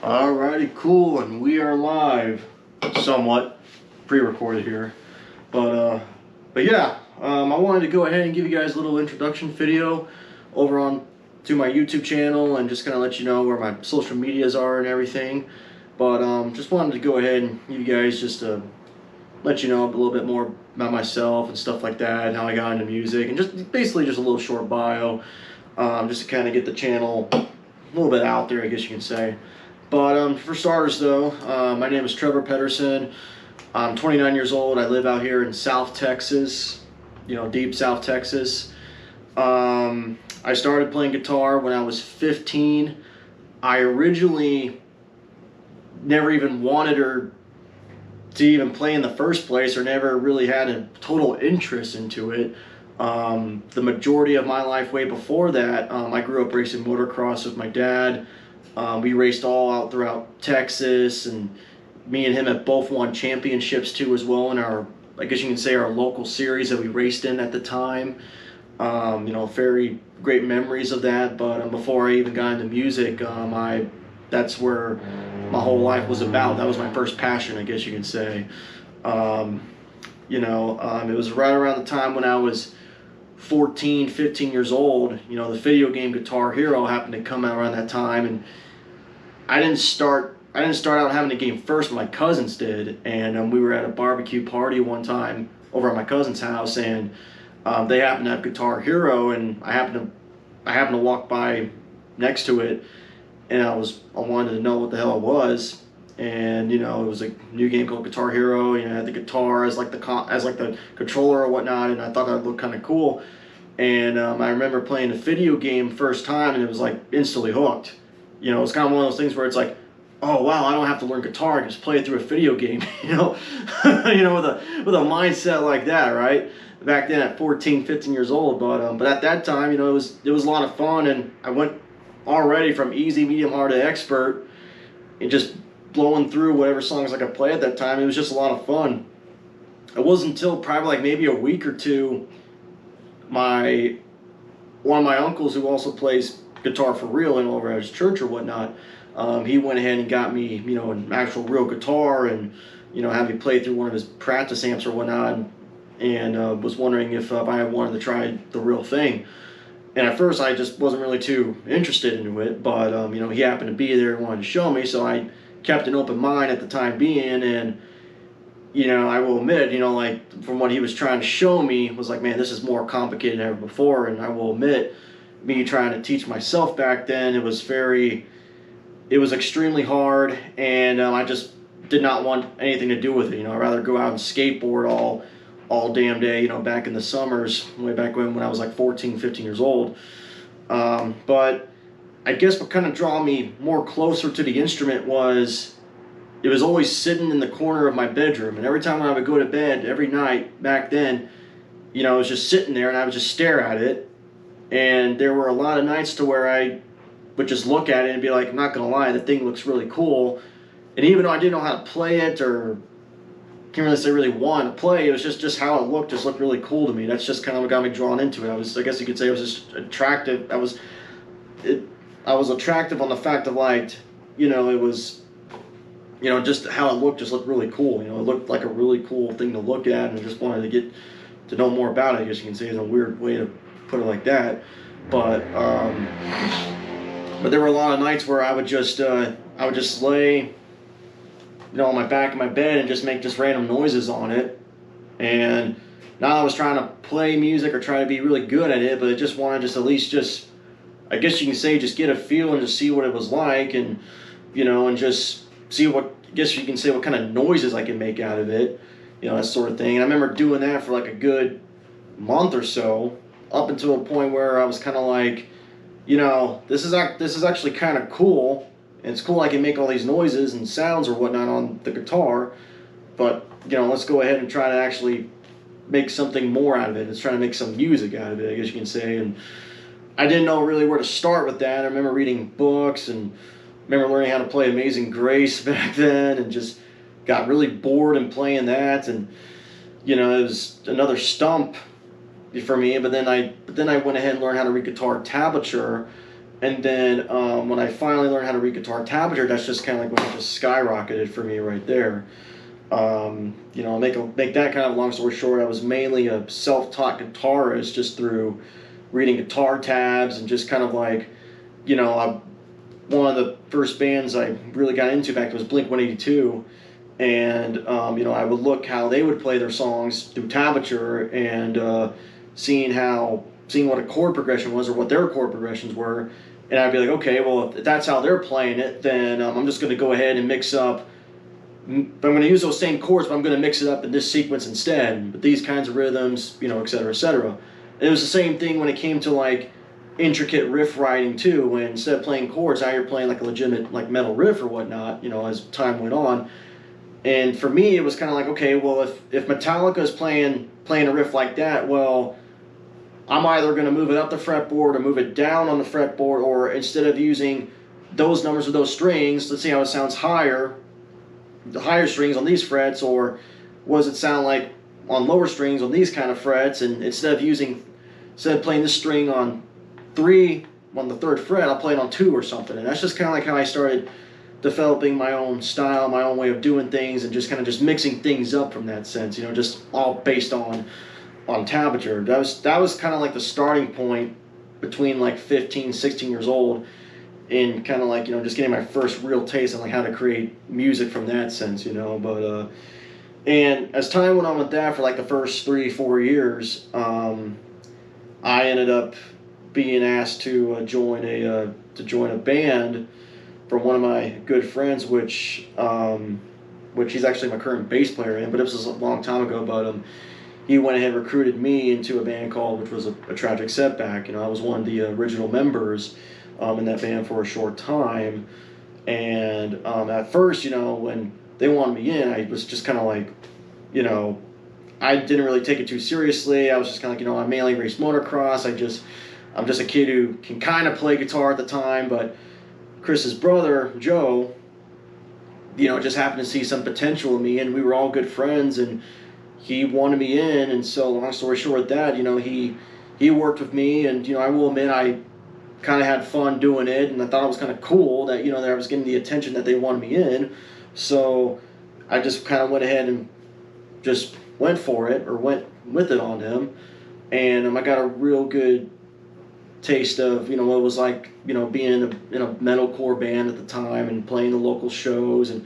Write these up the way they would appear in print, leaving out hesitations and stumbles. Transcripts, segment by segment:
Alrighty, cool, and we are live. Somewhat pre-recorded here, but yeah, I wanted to go ahead and give you guys a little introduction video over on to my YouTube channel and just kind of let you know where my social medias are and everything. But just wanted to go ahead and give you guys just let you know a little bit more about myself and stuff like that, and how I got into music, and just basically just a little short bio, just to kind of get the channel a little bit out there, I guess you can say. But for starters, though, my name is Trevor Pedersen. I'm 29 years old. I live out here in South Texas, deep South Texas. I started playing guitar when I was 15. I originally never even wanted to even play in the first place, or never really had a total interest into it. The majority of my life way before that, I grew up racing motocross with my dad. We raced all out throughout Texas, and me and him have both won championships too as well in our, I guess you can say, our local series that we raced in at the time. Very great memories of that. But before I even got into music, that's where my whole life was about. That was my first passion, I guess you can say. It was right around the time when I was 14, 15 years old. The video game Guitar Hero happened to come out around that time, and I didn't start out having the game first, but my cousins did. And we were at a barbecue party one time over at my cousin's house, and they happened to have Guitar Hero, and I happened to walk by next to it, and I wanted to know what the hell it was. And it was a new game called Guitar Hero. It had the guitar as like the controller or whatnot, and I thought that looked kind of cool. And I remember playing the video game first time, and it was like instantly hooked. It's kind of one of those things where it's like, oh wow, I don't have to learn guitar; I can just play it through a video game. with a mindset like that, right? Back then at 14, 15 years old. But at that time, it was a lot of fun, and I went already from easy, medium, hard to expert, and just blowing through whatever songs I could play at that time. It was just a lot of fun. It wasn't until probably like maybe a week or two, one of my uncles, who also plays guitar for real and over at his church or whatnot, he went ahead and got me, an actual real guitar, and had me play through one of his practice amps or whatnot, and was wondering if I wanted to try the real thing. And at first I just wasn't really too interested into it, but he happened to be there and wanted to show me, so I kept an open mind at the time being. And I will admit, like, from what he was trying to show me, was like, man, this is more complicated than ever before. And I will admit, me trying to teach myself back then, it was extremely hard, and I just did not want anything to do with it. I'd rather go out and skateboard all damn day, back in the summers, way back when I was like 14, 15 years old. But I guess what kind of drew me more closer to the instrument was, it was always sitting in the corner of my bedroom. And every time I would go to bed every night back then, it was just sitting there, and I would just stare at it. And there were a lot of nights to where I would just look at it and be like, I'm not going to lie, the thing looks really cool. And even though I didn't know how to play it, or can't really say really want to play, it was just how it looked, just looked really cool to me. That's just kind of what got me drawn into it. I guess you could say, I was just attractive. I was attractive on the fact of, like, it was, just how it looked just looked really cool. It looked like a really cool thing to look at, and I just wanted to get to know more about it, I guess you can say, in a weird way to put it like that. But there were a lot of nights where I would just lay, on my back of my bed and just make just random noises on it. And not that I was trying to play music or try to be really good at it, but I just wanted at least I guess you can say, just get a feel and just see what it was like, and and just see what kind of noises I can make out of it, that sort of thing. And I remember doing that for like a good month or so, up until a point where I was kind of like, this is actually kind of cool, and it's cool I can make all these noises and sounds or whatnot on the guitar, but let's go ahead and try to actually make something more out of it. Let's try to make some music out of it, I guess you can say. And I didn't know really where to start with that. I remember reading books, and remember learning how to play Amazing Grace back then, and just got really bored in playing that. And it was another stump for me. But then I went ahead and learned how to read guitar tablature, And then when I finally learned how to read guitar tablature, that's just kind of like when it just skyrocketed for me right there. You know, make that kind of long story short, I was mainly a self-taught guitarist just through reading guitar tabs and just kind of like, you know, one of the first bands I really got into back was Blink-182, and you know, I would look how they would play their songs through tablature and seeing what a chord progression was or what their chord progressions were, and I'd be like, okay, well, if that's how they're playing it, then I'm just going to go ahead and mix up. I'm going to use those same chords, but I'm going to mix it up in this sequence instead, with these kinds of rhythms, you know, et cetera, et cetera. And it was the same thing when it came to like intricate riff writing too. When instead of playing chords, now you're playing like a legitimate like metal riff or whatnot. You know, as time went on. And for me, it was kind of like, okay, well, if Metallica is playing a riff like that, well, I'm either going to move it up the fretboard or move it down on the fretboard, or instead of using those numbers of those strings, let's see how it sounds higher, the higher strings on these frets, or what does it sound like on lower strings on these kind of frets, and instead of playing this string on 3 on the 3rd fret, I'll play it on 2 or something. And that's just kind of like how I started developing my own style, my own way of doing things, and just kind of just mixing things up from that sense, you know, just all based on tablature. That was kind of like the starting point between like 15, 16 years old, and kind of like, you know, just getting my first real taste on like how to create music from that sense, you know. But and as time went on with that, for like the first 3-4 years, I ended up being asked to join a band from one of my good friends, which he's actually my current bass player in, but it was a long time ago. But he went ahead and recruited me into a band which was a Tragic Setback. You know, I was one of the original members in that band for a short time. And at first, you know, when they wanted me in, I was just kind of like, you know, I didn't really take it too seriously. I was just kind of like, you know, I mainly race motocross. I'm just a kid who can kind of play guitar at the time. But Chris's brother, Joe, you know, just happened to see some potential in me, and we were all good friends, and he wanted me in. And so, long story short, that, you know, he worked with me, and, you know, I will admit I kind of had fun doing it, and I thought it was kind of cool that, you know, that I was getting the attention that they wanted me in. So I just kind of went ahead and just went for it, or went with it on him, and I got a real good taste of, you know, what it was like, you know, being in a metalcore band at the time and playing the local shows, and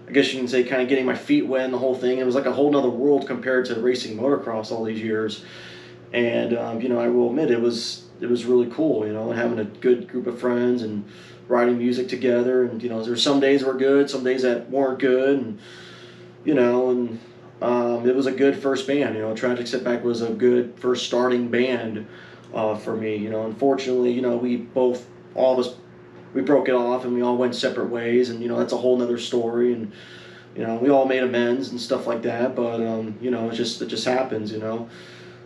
I guess you can say kind of getting my feet wet in the whole thing. It was like a whole nother world compared to racing motocross all these years. And you know, I will admit it was really cool, you know, and having a good group of friends and writing music together. And, you know, there were some days that were good, some days that weren't good, and, you know, and it was a good first band. You know, Tragic Setback was a good first starting band for me. You know, unfortunately, you know, all of us, we broke it off and we all went separate ways, and, you know, that's a whole nother story. And, you know, we all made amends and stuff like that, but you know, it just happens, you know.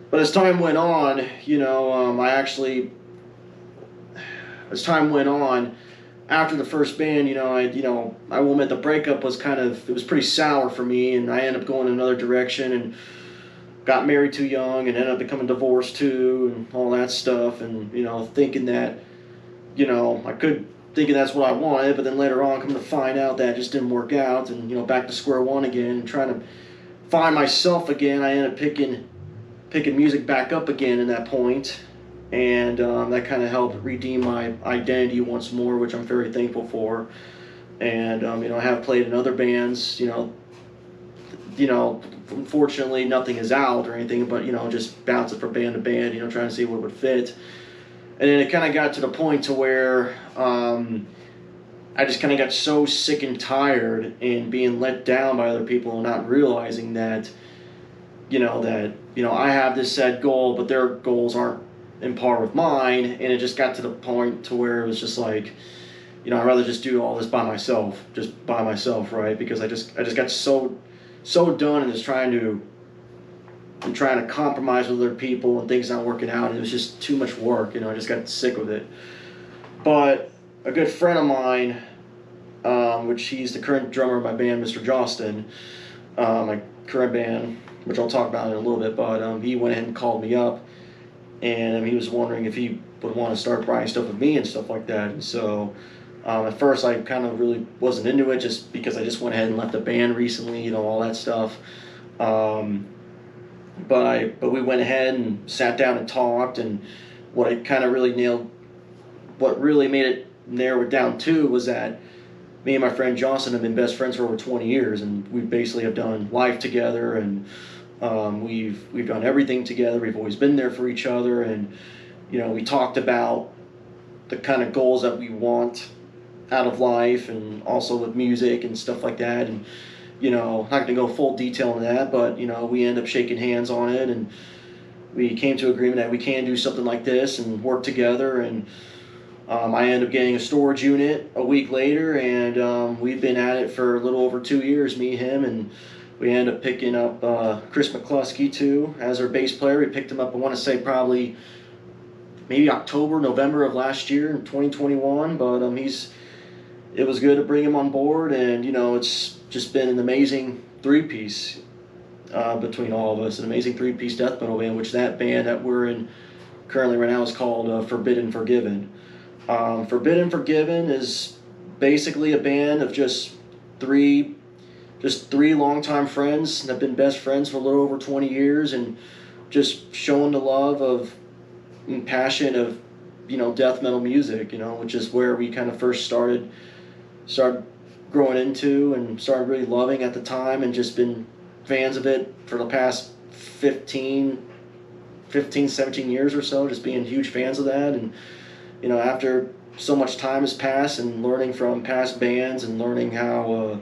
But as time went on, you know, as time went on, after the first band, you know, I will admit the breakup was it was pretty sour for me, and I ended up going in another direction and got married too young and ended up becoming divorced too, and all that stuff. And, you know, thinking that, you know, thinking that's what I wanted, but then later on coming to find out that it just didn't work out, and, you know, back to square one again, and trying to find myself again. I ended up picking music back up again in that point. And that kind of helped redeem my identity once more, which I'm very thankful for. And you know, I have played in other bands. You know, unfortunately, nothing is out or anything, but, you know, just bouncing from band to band. You know, trying to see what would fit. And then it kind of got to the point to where I just kind of got so sick and tired and being let down by other people, and not realizing that, you know, I have this set goal, but their goals aren't in par with mine. And it just got to the point to where it was just like, you know, I'd rather just do all this by myself, right? Because I just got so done and just trying to compromise with other people and things not working out, and it was just too much work. You know, I just got sick with it. But a good friend of mine, which he's the current drummer of my band, Mr. Jostin, my current band, which I'll talk about in a little bit, but he went ahead and called me up, and he was wondering if he would want to start writing stuff with me and stuff like that. And so at first I kind of really wasn't into it, just because I just went ahead and left the band recently, you know, all that stuff. But we went ahead and sat down and talked, and what really made it narrow it down to was that me and my friend Johnson have been best friends for over 20 years, and we basically have done life together, and we've done everything together. We've always been there for each other, and you know, we talked about the kind of goals that we want out of life, and also with music and stuff like that. And you know, not going to go full detail on that, but you know, we end up shaking hands on it, and we came to agreement that we can do something like this and work together. And I ended up getting a storage unit a week later, and we've been at it for a little over 2 years, me and him, and we ended up picking up Chris McCluskey too as our bass player. We picked him up, I want to say probably maybe October, November of last year in 2021, but it was good to bring him on board, and you know, it's just been an amazing three-piece between all of us, an amazing three-piece death metal band, which that band that we're in currently right now is called Forbidden Forgiven. Forbidden Forgiven is basically a band of just three longtime friends that have been best friends for a little over 20 years, and just showing the love of and passion of, you know, death metal music, you know, which is where we kind of first started growing into and started really loving at the time, and just been fans of it for the past 17 years or so, just being huge fans of that. And you know, after so much time has passed and learning from past bands and learning how